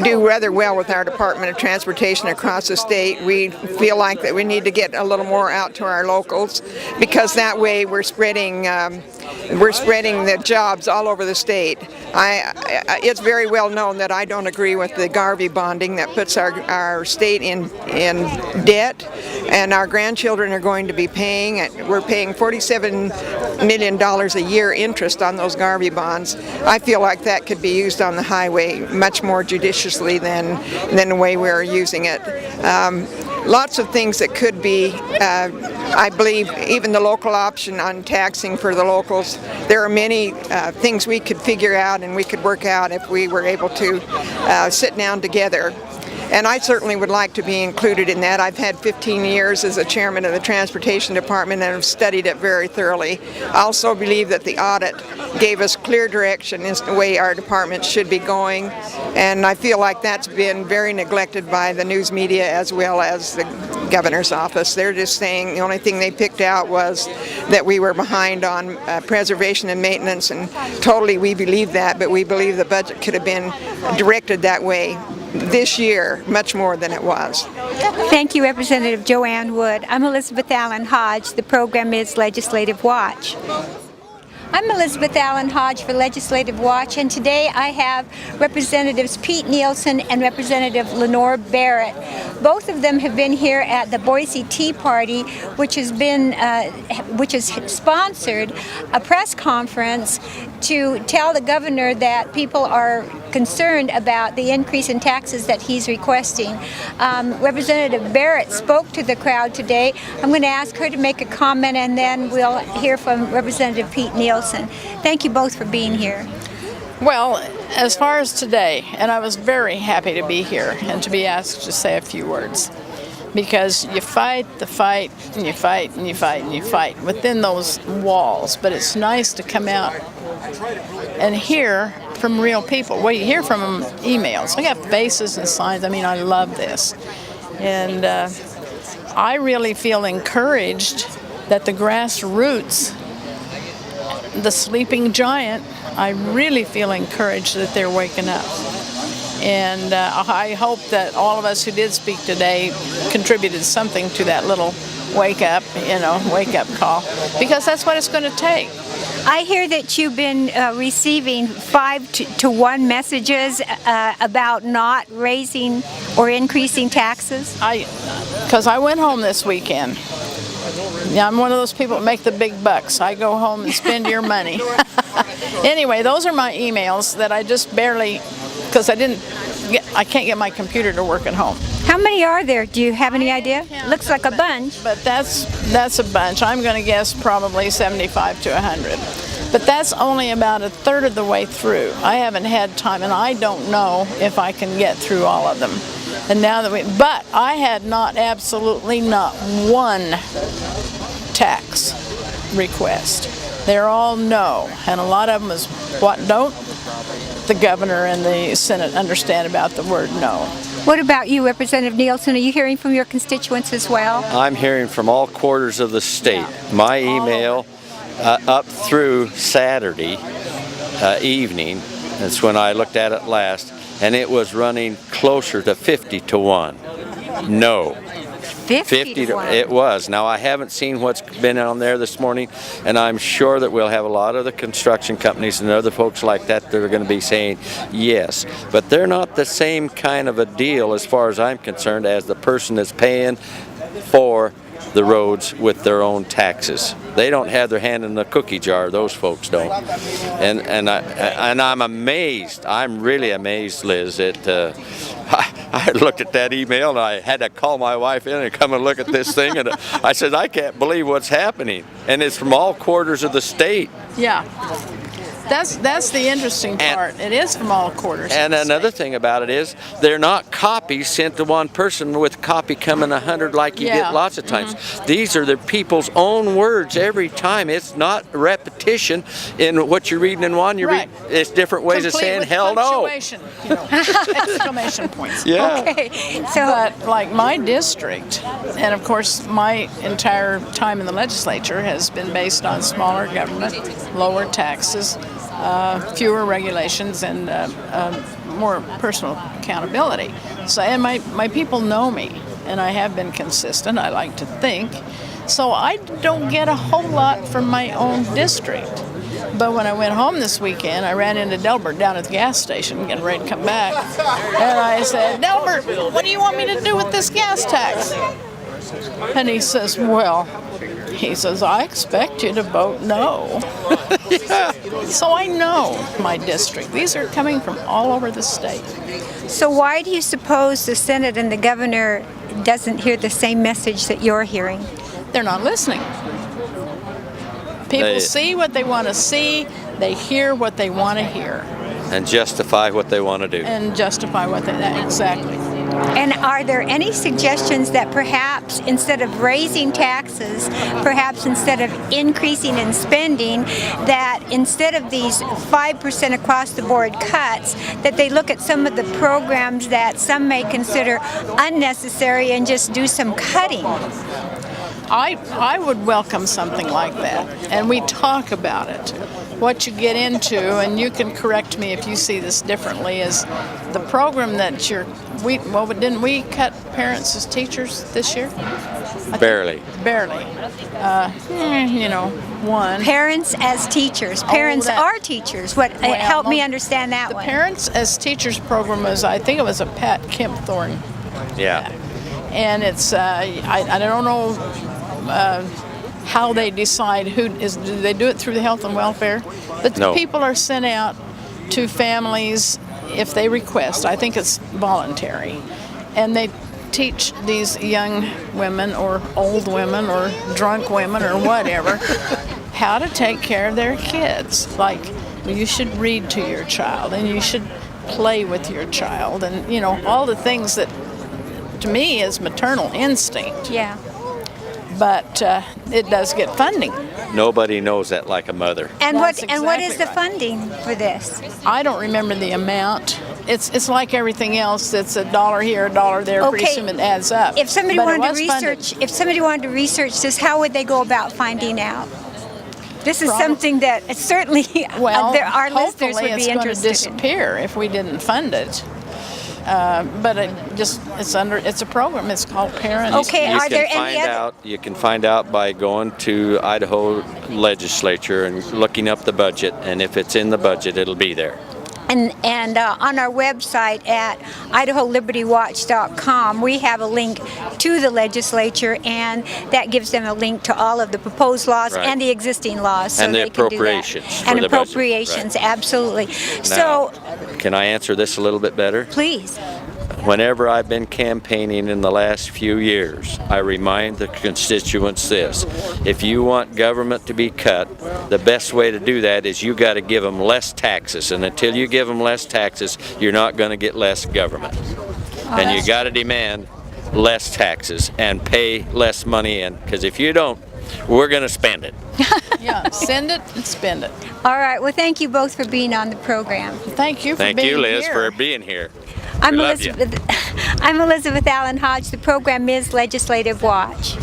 do rather well with our Department of Transportation across the state. We feel like that we need to get a little more out to our locals, because that way we're spreading the jobs all over the state. It's very well known that I don't agree with the Garvey bonding that puts our state in debt, and our grandchildren are going to be paying. We're paying $47 million a year interest on those Garvey bonds. I feel like that could be used on the highway much more judiciously than the way we're using it. Lots of things that could be, I believe, even the local option on taxing for the locals. There are many things we could figure out and we could work out if we were able to sit down together. And I certainly would like to be included in that. I've had 15 years as a chairman of the Transportation Department and have studied it very thoroughly. I also believe that the audit gave us clear direction as to the way our department should be going, and I feel like that's been very neglected by the news media as well as the governor's office. They're just saying the only thing they picked out was that we were behind on preservation and maintenance, and totally we believe that, but we believe the budget could have been directed that way this year much more than it was. Thank you, Representative Joanne Wood. I'm Elizabeth Allen Hodge. The program is Legislative Watch. I'm Elizabeth Allen Hodge for Legislative Watch, and today I have Representatives Pete Nielsen and Representative Lenore Barrett. Both of them have been here at the Boise Tea Party, which has sponsored a press conference to tell the governor that people are concerned about the increase in taxes that he's requesting. Representative Barrett spoke to the crowd today. I'm going to ask her to make a comment, and then we'll hear from Representative Pete Nielsen. Thank you both for being here. Well, as far as today, and I was very happy to be here and to be asked to say a few words, because you fight the fight, and you fight, and you fight, and you fight within those walls, but it's nice to come out and hear from real people. Well, you hear from them emails. I got faces and signs. I mean, I love this. And I really feel encouraged that the grassroots, the sleeping giant, I really feel encouraged that they're waking up. And I hope that all of us who did speak today contributed something to that little wake up call, because that's what it's going to take. I hear that you've been receiving 5-to-1 messages about not raising or increasing taxes. Because I went home this weekend. Yeah, I'm one of those people that make the big bucks. I go home and spend your money. Anyway, those are my emails that I just barely, because I can't get my computer to work at home. How many are there? Do you have any idea? Looks like a bunch. But that's a bunch. I'm going to guess probably 75 to 100. But that's only about a third of the way through. I haven't had time, and I don't know if I can get through all of them. And now that but I had absolutely not one tax request. They're all no, and a lot of them is what don't the governor and the Senate understand about the word no. What about you, Representative Nielsen? Are you hearing from your constituents as well? I'm hearing from all quarters of the state. Yeah. My email up through Saturday evening, that's when I looked at it last, and it was running closer to 50 to 1. No. 50 to 1. It was. Now, I haven't seen what's been on there this morning, and I'm sure that we'll have a lot of the construction companies and other folks like that that are going to be saying yes. But they're not the same kind of a deal, as far as I'm concerned, as the person that's paying for the roads with their own taxes. They don't have their hand in the cookie jar, those folks don't. And I'm amazed, I'm really amazed, Liz, that I looked at that email and I had to call my wife in and come and look at this thing, and I said, I can't believe what's happening. And it's from all quarters of the state. Yeah. That's the interesting part. It is from all quarters. And another thing about it is they're not copies sent to one person with copy coming 100 like you get lots of times. Mm-hmm. These are the people's own words every time. It's not repetition in what you're reading in one. It's different ways of saying hell no. Exclamation points. Yeah. Okay. So, but like my district, and of course my entire time in the legislature has been based on smaller government, lower taxes, fewer regulations, and more personal accountability. So, and my people know me, and I have been consistent, I like to think. So I don't get a whole lot from my own district. But when I went home this weekend, I ran into Delbert down at the gas station getting ready to come back. And I said, Delbert, what do you want me to do with this gas tax? And he says, well, I expect you to vote no. Yeah. So I know my district. These are coming from all over the state. So why do you suppose the Senate and the governor doesn't hear the same message that you're hearing? They're not listening. People see what they want to see. They hear what they want to hear. And justify what they want to do. And justify what they, exactly. And are there any suggestions that perhaps instead of raising taxes, perhaps instead of increasing in spending, that instead of these 5% across the board cuts, that they look at some of the programs that some may consider unnecessary and just do some cutting? I would welcome something like that, and we talk about it. What you get into, and you can correct me if you see this differently, is the program that didn't we cut parents as teachers this year? Barely. Barely. One. Parents as teachers. Parents are teachers. Help me understand that one. The Parents as Teachers program was, I think it was a Pat Kempthorne. Yeah. And it's, I don't know how they decide do they do it through the health and welfare? But the people are sent out to families if they request. I think it's voluntary. And they teach these young women or old women or drunk women or whatever how to take care of their kids. Like, you should read to your child and you should play with your child, and all the things that to me is maternal instinct. Yeah. But it does get funding. Nobody knows that like a mother. And That's what is exactly the right. funding for this? I don't remember the amount. It's like everything else. It's $1 here, $1 there. Pretty Okay. soon it adds up. If somebody But it wanted to was funded. research this, how would they go about finding out? This is something that certainly Well, our listeners hopefully would be it's going to interested in. disappear if we didn't fund it. But it's a program. It's called Parents. Okay, are there any other? You can find out by going to Idaho legislature and looking up the budget, and if it's in the budget, it'll be there. And on our website at IdahoLibertyWatch.com, we have a link to the legislature, and that gives them a link to all of the proposed laws Right. and the existing laws, so And the they can do that. appropriations for And the budget, appropriations, right. absolutely. Now, So, can I answer this a little bit better? please. Whenever I've been campaigning in the last few years, I remind the constituents this: if you want government to be cut, the best way to do that is you got to give them less taxes, and until you give them less taxes, you're not going to get less government. And you got to demand less taxes and pay less money in, because if you don't, we're going to spend it. Yeah, send it and spend it. All right, well, thank you both for being on the program. Thank you for Thank being you, Liz, here. for being here. I'm We love you. I'm Elizabeth Allen Hodge. The program is Legislative Watch.